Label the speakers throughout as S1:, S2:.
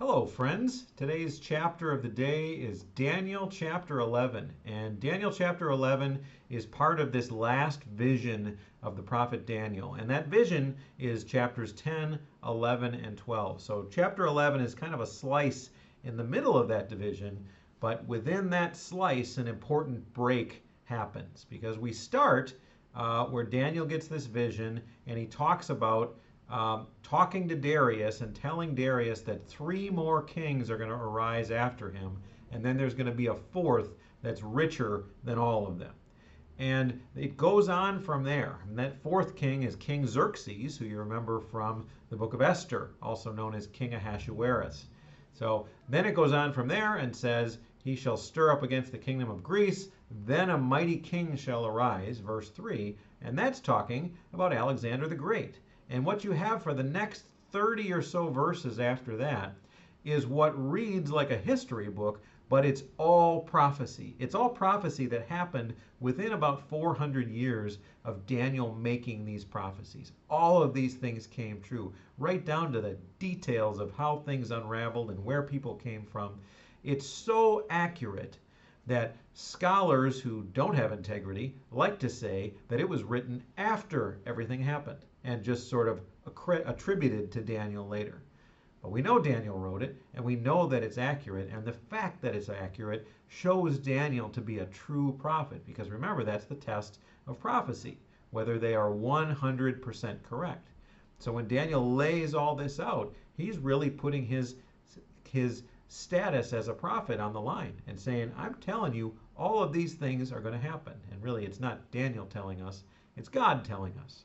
S1: Hello, friends. Today's chapter of the day is Daniel chapter 11. And Daniel chapter 11 is part of this last vision of the prophet Daniel. And that vision is chapters 10, 11, and 12. So chapter 11 is kind of a slice in the middle of that division, but within that slice, an important break happens because we start where Daniel gets this vision and he talks about talking to Darius and telling Darius that three more kings are going to arise after him, and then there's going to be a fourth that's richer than all of them. And it goes on from there. And that fourth king is King Xerxes, who you remember from the book of Esther, also known as King Ahasuerus. So then it goes on from there and says, he shall stir up against the kingdom of Greece, then a mighty king shall arise, verse 3, and that's talking about Alexander the Great. And what you have for the next 30 or so verses after that is what reads like a history book, but it's all prophecy. It's all prophecy that happened within about 400 years of Daniel making these prophecies. All of these things came true, right down to the details of how things unraveled and where people came from. It's so accurate that scholars who don't have integrity like to say that it was written after everything happened and just sort of attributed to Daniel later. But we know Daniel wrote it, and we know that it's accurate, and the fact that it's accurate shows Daniel to be a true prophet, because remember, that's the test of prophecy, whether they are 100% correct. So when Daniel lays all this out, he's really putting his status as a prophet on the line and saying, I'm telling you, all of these things are going to happen. And really, it's not Daniel telling us, it's God telling us.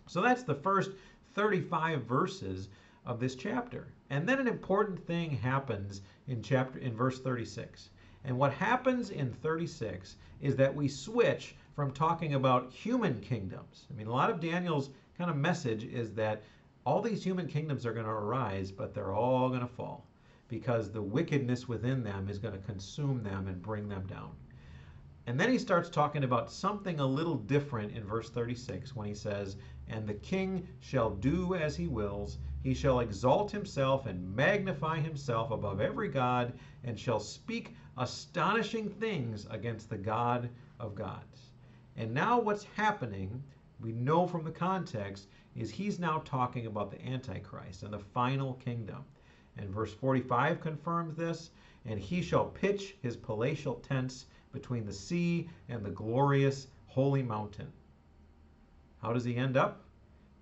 S1: So that's the first 35 verses of this chapter. And then an important thing happens in verse 36. And what happens in 36 is that we switch from talking about human kingdoms. I mean, a lot of Daniel's kind of message is that all these human kingdoms are going to arise, but they're all going to fall because the wickedness within them is going to consume them and bring them down. And then he starts talking about something a little different in verse 36 when he says, and the king shall do as he wills. He shall exalt himself and magnify himself above every god, and shall speak astonishing things against the God of gods. And now what's happening, we know from the context, is he's now talking about the Antichrist and the final kingdom. And verse 45 confirms this, and he shall pitch his palatial tents between the sea and the glorious holy mountain. How does he end up?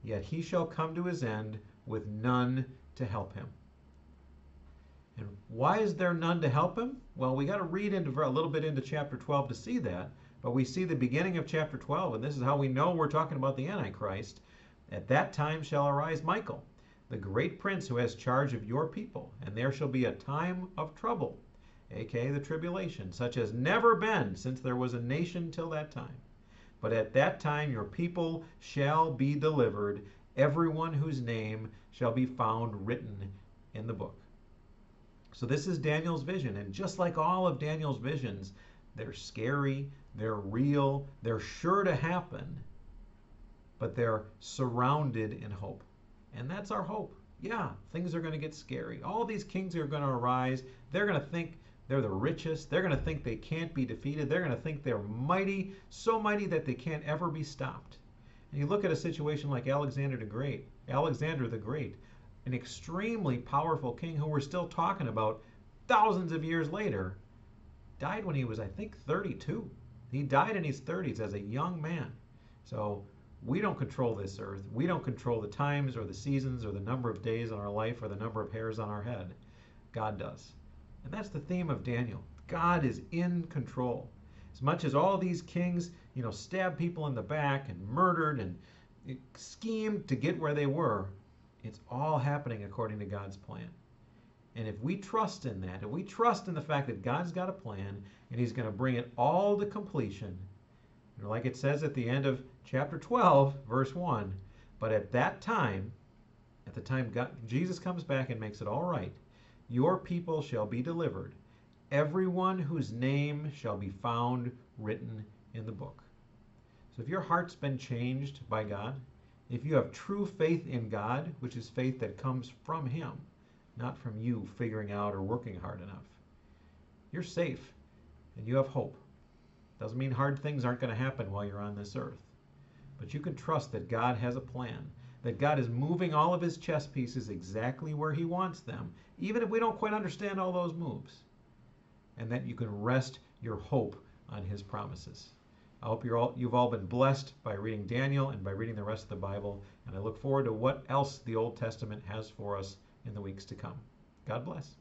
S1: Yet he shall come to his end with none to help him. And why is there none to help him? Well, we got to read into a little bit into chapter 12 to see that. But we see the beginning of chapter 12, and this is how we know we're talking about the Antichrist. At that time shall arise Michael, the great prince who has charge of your people, and there shall be a time of trouble, aka the tribulation, such as never been since there was a nation till that time. But at that time your people shall be delivered, everyone whose name shall be found written in the book. So this is Daniel's vision, and just like all of Daniel's visions, they're scary, they're real, they're sure to happen, but they're surrounded in hope. And that's our hope. Yeah, things are going to get scary. All these kings are going to arise. They're going to think they're the richest. They're going to think they can't be defeated. They're going to think they're mighty, so mighty that they can't ever be stopped. And you look at a situation like Alexander the Great, an extremely powerful king who we're still talking about thousands of years later, died when he was, I think, 32. He died in his 30s as a young man. So we don't control this earth. We don't control the times or the seasons or the number of days in our life or the number of hairs on our head. God does. And that's the theme of Daniel. God is in control. As much as all these kings, stabbed people in the back and murdered and schemed to get where they were, it's all happening according to God's plan. And if we trust in that, if we trust in the fact that God's got a plan and he's going to bring it all to completion, like it says at the end of chapter 12, verse 1, but at the time Jesus comes back and makes it all right, your people shall be delivered, everyone whose name shall be found written in the book. So if your heart's been changed by God, if you have true faith in God, which is faith that comes from him, not from you figuring out or working hard enough. You're safe and you have hope. Doesn't mean hard things aren't going to happen while you're on this earth. But you can trust that God has a plan, that God is moving all of his chess pieces exactly where he wants them, even if we don't quite understand all those moves. And that you can rest your hope on his promises. I hope you've all been blessed by reading Daniel and by reading the rest of the Bible, and I look forward to what else the Old Testament has for us in the weeks to come. God bless.